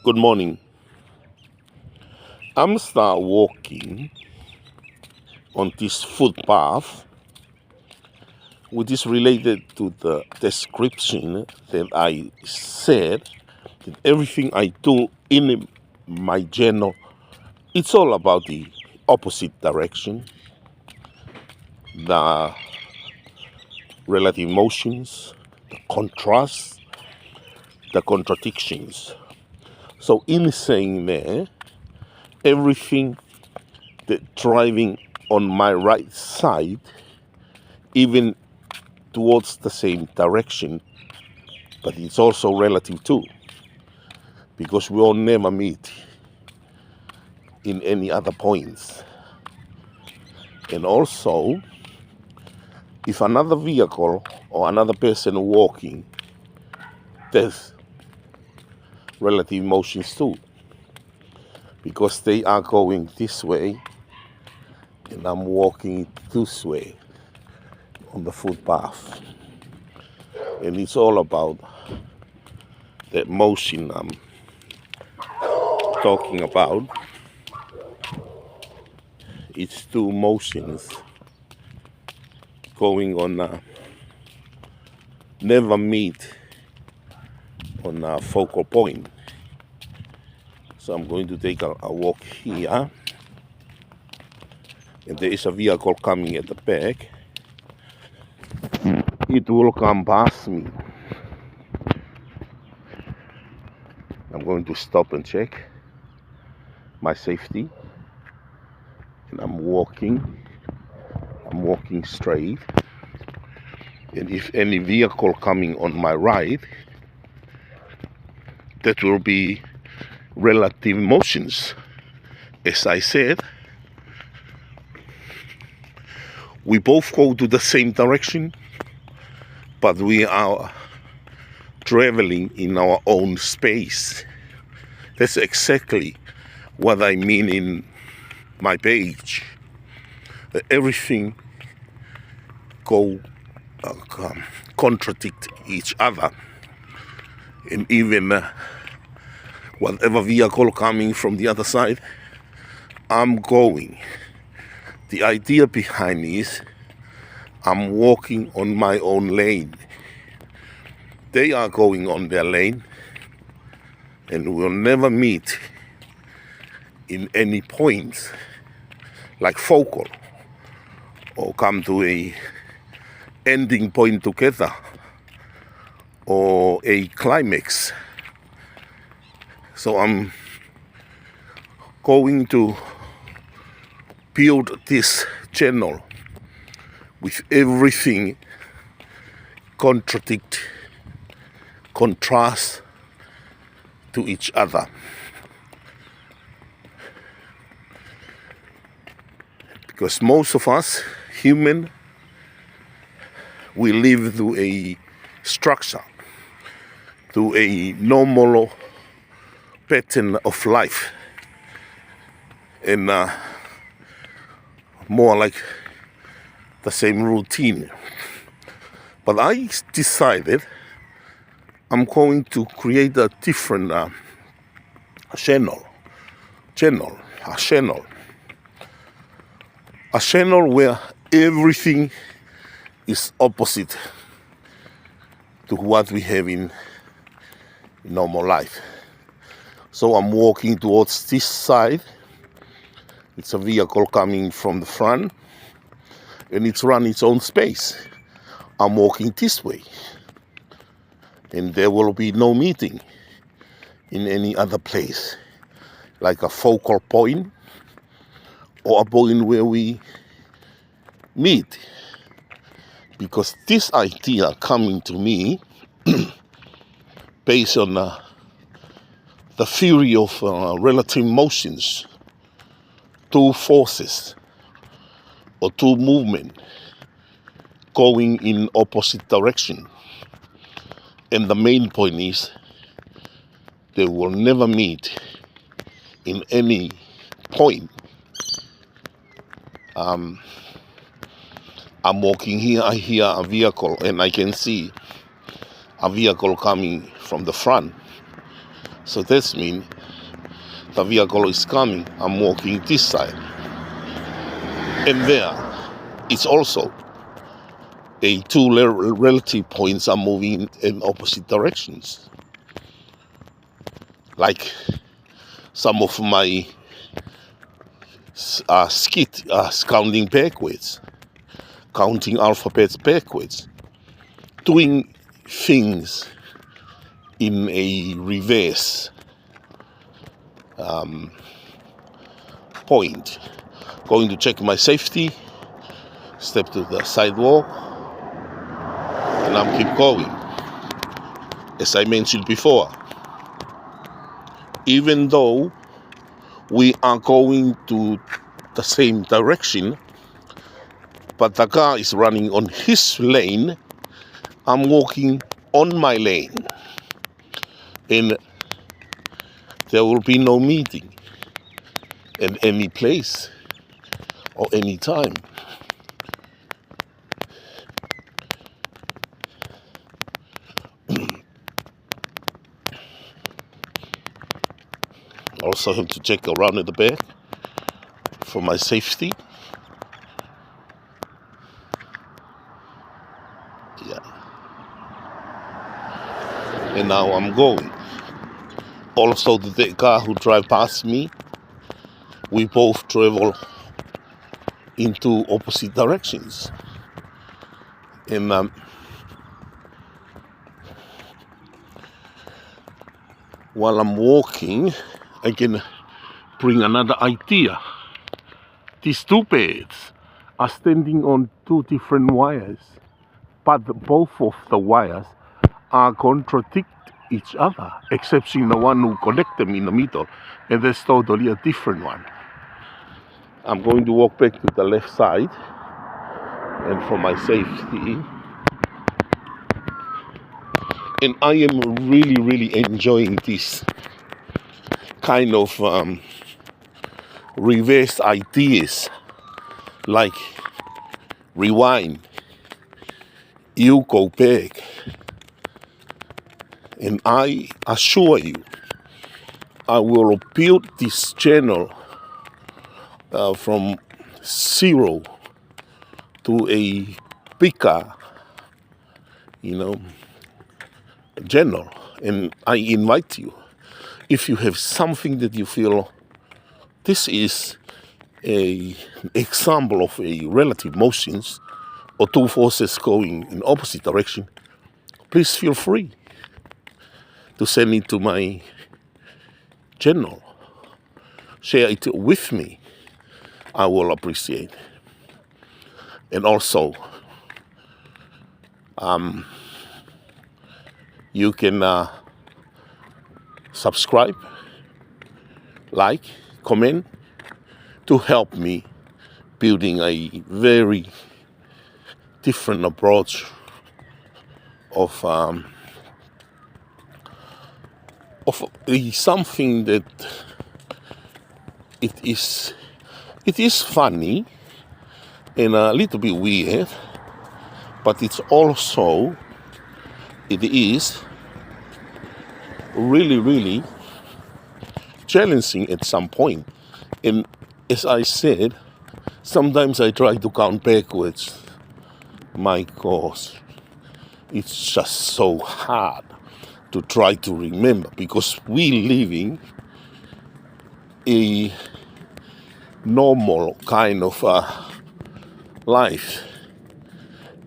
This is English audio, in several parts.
Good morning. I'm start walking on this footpath, which is related to the description that I said that everything I do in my journal, it's all about the opposite direction, the relative motions, the contrasts, the contradictions. So in saying there, everything that driving on my right side, even towards the same direction, but it's also relative too, because we all never meet in any other points. And also, if another vehicle or another person walking, there's relative motions too, because they are going this way and I'm walking this way on the footpath. And it's all about that motion I'm talking about. It's two motions going on never meet on a focal point. So I'm going to take a walk here, and there is a vehicle coming at the back. It will come past me. I'm going to stop and check my safety, and I'm walking straight. And if any vehicle coming on my right, that will be relative motions. As I said, we both go to the same direction, but we are traveling in our own space. That's exactly what I mean in my page. That everything contradict each other, and even whatever vehicle coming from the other side, I'm going. The idea behind is I'm walking on my own lane. They are going on their lane, and we'll never meet in any point like focal or come to a ending point together or a climax. So I'm going to build this channel with everything contrast to each other. Because most of us, human, we live through a structure, through a normal pattern of life, and more like the same routine. But I decided I'm going to create a different channel where everything is opposite to what we have in normal life. So I'm walking towards this side. It's a vehicle coming from the front, and it's run its own space. I'm walking this way, and there will be no meeting in any other place, like a focal point or a point where we meet. Because this idea coming to me based on the theory of relative motions, two forces or two movements going in opposite direction. And the main point is they will never meet in any point. I'm walking here, I hear a vehicle, and I can see a vehicle coming from the front. So this means the vehicle is coming, I'm walking this side. And there, it's also two relative points are moving in opposite directions. Like some of my skit counting backwards, counting alphabets backwards, doing things in a reverse point. Going to check my safety, step to the sidewalk, and I'm keep going. As I mentioned before, even though we are going to the same direction, but the car is running on his lane, I'm walking on my lane, and there will be no meeting in any place or any time. Also have to check around at the back for my safety. Yeah. And now I'm going. Also the car who drive past me, we both travel into opposite directions. And while I'm walking, I can bring another idea. These two beds are standing on two different wires, but both of the wires are contradict each other, except in the one who connect them in the middle, and there's totally a different one. I'm going to walk back to the left side, and for my safety, and I am really enjoying this kind of reverse ideas, like rewind, you go back, and I assure you, I will build this channel from zero to a bigger, channel. And I invite you, if you have something that you feel this is a example of a relative motions or two forces going in opposite direction, please feel free to send it to my channel. Share it with me. I will appreciate. And also, you can subscribe, like, comment to help me building a very different approach of something that it is funny and a little bit weird, but it is really challenging at some point. And as I said, sometimes I try to count backwards. My gosh, it's just so hard to try to remember, because we living a normal kind of life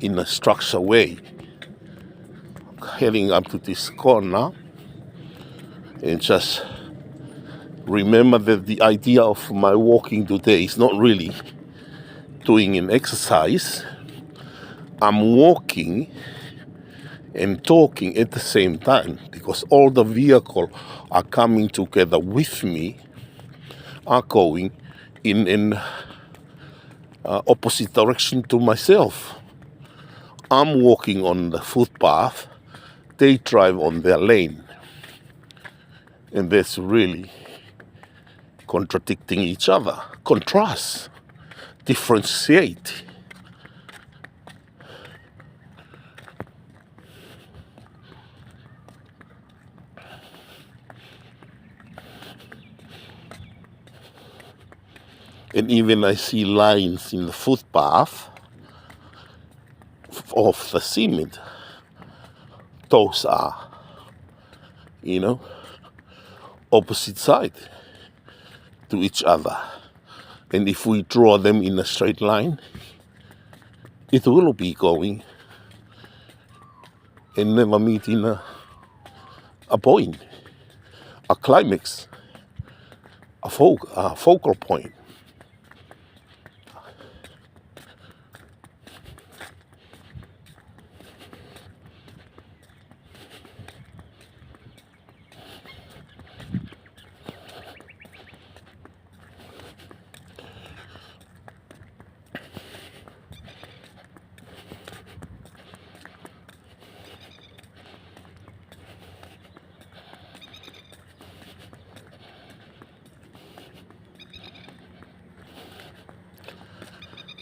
in a structured way. Heading up to this corner, and just remember that the idea of my walking today is not really doing an exercise. I'm walking and talking at the same time, because all the vehicles are coming together with me, are going in an opposite direction to myself. I'm walking on the footpath, they drive on their lane, and that's really contradicting each other. Contrast, differentiate. And even I see lines in the footpath of the cement. Those are, opposite side to each other. And if we draw them in a straight line, it will be going and never meeting a point, a climax, a focal point.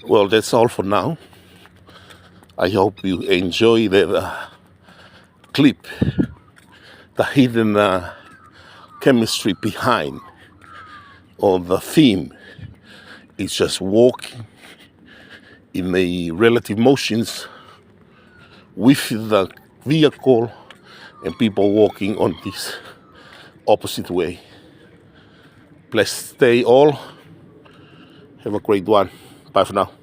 Well, that's all for now. I hope you enjoy the clip, the hidden chemistry behind, or the theme. It's just walking in the relative motions with the vehicle and people walking on this opposite way. Blessed day all. Have a great one. Bye for now.